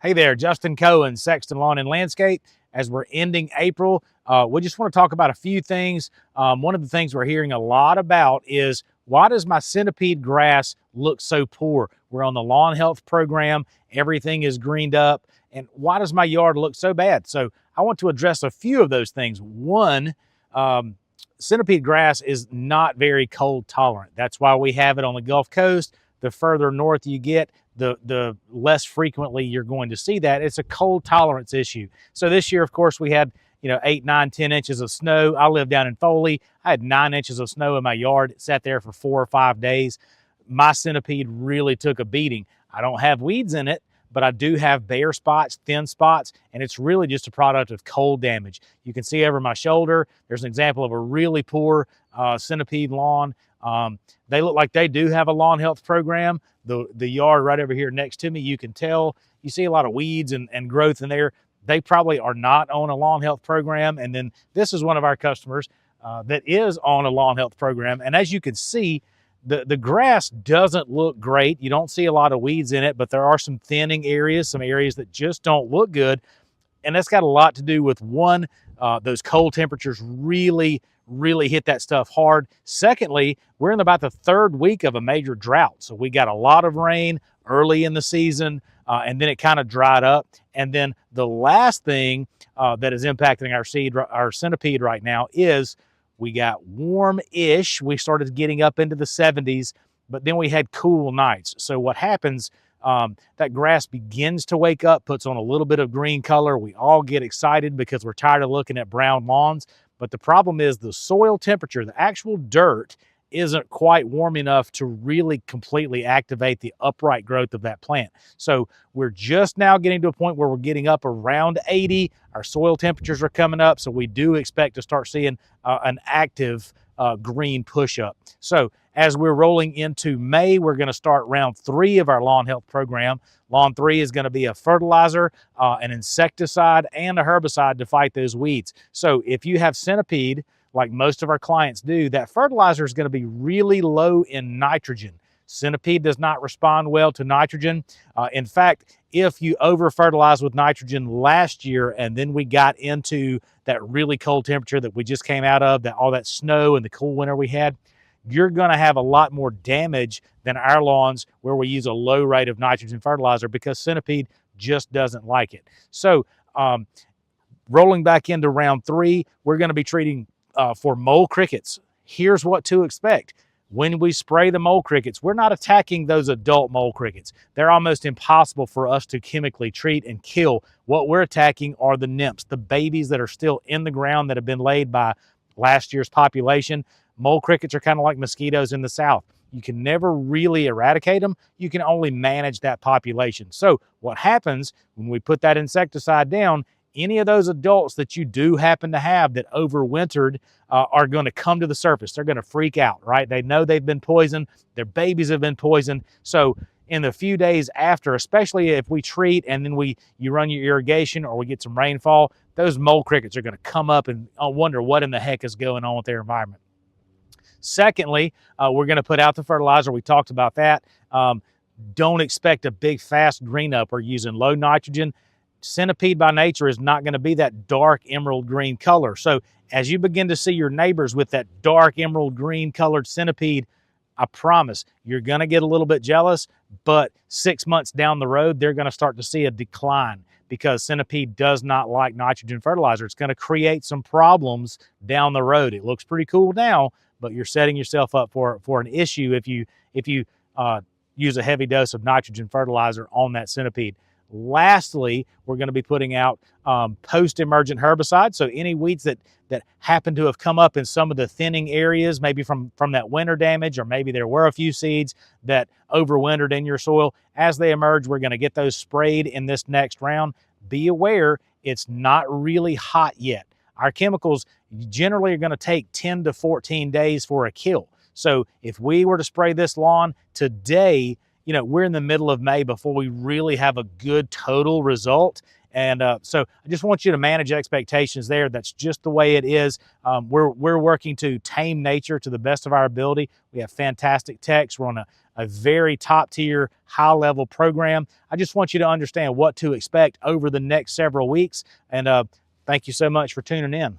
Hey there, Justin Cohen, Sexton Lawn and Landscape. As we're ending April, we just want to talk about a few things. One of the things we're hearing a lot about is, why does my centipede grass look so poor? We're on the lawn health program, everything is greened up, and why does my yard look so bad? So I want to address a few of those things. One, centipede grass is not very cold tolerant. That's why we have it on the Gulf Coast. The further north you get, the less frequently you're going to see that. It's a cold tolerance issue. So this year, of course, we had 8, 9, 10 inches of snow. I live down in Foley. I had 9 inches of snow in my yard. It sat there for 4 or 5 days. My centipede really took a beating. I don't have weeds in it, but I do have bare spots, thin spots, and it's really just a product of cold damage. You can see over my shoulder, there's an example of a really poor centipede lawn. They look like they do have a lawn health program. The yard right over here next to me, you can tell, you see a lot of weeds and growth in there. They probably are not on a lawn health program. And then this is one of our customers that is on a lawn health program. And as you can see, the grass doesn't look great. You don't see a lot of weeds in it, but there are some thinning areas, some areas that just don't look good. And that's got a lot to do with, one, those cold temperatures really hit that stuff hard. Secondly, we're in about the 3rd week of a major drought. So we got a lot of rain early in the season, and then it kind of dried up. And then the last thing that is impacting our centipede right now is we got warm-ish. We started getting up into the 70s, but then we had cool nights. So what happens, that grass begins to wake up, puts on a little bit of green color. We all get excited because we're tired of looking at brown lawns. But the problem is the soil temperature, the actual dirt, isn't quite warm enough to really completely activate the upright growth of that plant. So we're just now getting to a point where we're getting up around 80. Our soil temperatures are coming up, so we do expect to start seeing an active green push-up. So as we're rolling into May, we're going to start round 3 of our lawn health program. Lawn 3 is going to be a fertilizer, an insecticide, and a herbicide to fight those weeds. So if you have centipede, like most of our clients do, that fertilizer is going to be really low in nitrogen. Centipede does not respond well to nitrogen. In fact, if you over-fertilize with nitrogen last year and then we got into that really cold temperature that we just came out of, all that snow and the cool winter we had, you're going to have a lot more damage than our lawns where we use a low rate of nitrogen fertilizer, because centipede just doesn't like it. So rolling back into round 3, we're going to be treating for mole crickets. Here's what to expect. When we spray the mole crickets, we're not attacking those adult mole crickets. They're almost impossible for us to chemically treat and kill. What we're attacking are the nymphs, the babies that are still in the ground that have been laid by last year's population. Mole crickets are kind of like mosquitoes in the South. You can never really eradicate them. You can only manage that population. So what happens when we put that insecticide down, any of those adults that you do happen to have that overwintered are going to come to the surface. They're going to freak out, right? They know they've been poisoned. Their babies have been poisoned. So in the few days after, especially if we treat and then you run your irrigation or we get some rainfall, those mole crickets are going to come up and wonder what in the heck is going on with their environment. Secondly, we're going to put out the fertilizer. We talked about that. Don't expect a big, fast green up. We're using low nitrogen. Centipede by nature is not going to be that dark emerald green color. So as you begin to see your neighbors with that dark emerald green colored centipede, I promise you're going to get a little bit jealous, but 6 months down the road, they're going to start to see a decline, because centipede does not like nitrogen fertilizer. It's going to create some problems down the road. It looks pretty cool now, but you're setting yourself up for an issue if you use a heavy dose of nitrogen fertilizer on that centipede. Lastly, we're going to be putting out post-emergent herbicides. So any weeds that happen to have come up in some of the thinning areas, maybe from that winter damage, or maybe there were a few seeds that overwintered in your soil, as they emerge, we're going to get those sprayed in this next round. Be aware, it's not really hot yet. Our chemicals generally are going to take 10 to 14 days for a kill. So if we were to spray this lawn today, we're in the middle of May before we really have a good total result. And so I just want you to manage expectations there. That's just the way it is. We're working to tame nature to the best of our ability. We have fantastic techs. We're on a very top tier, high level program. I just want you to understand what to expect over the next several weeks. And thank you so much for tuning in.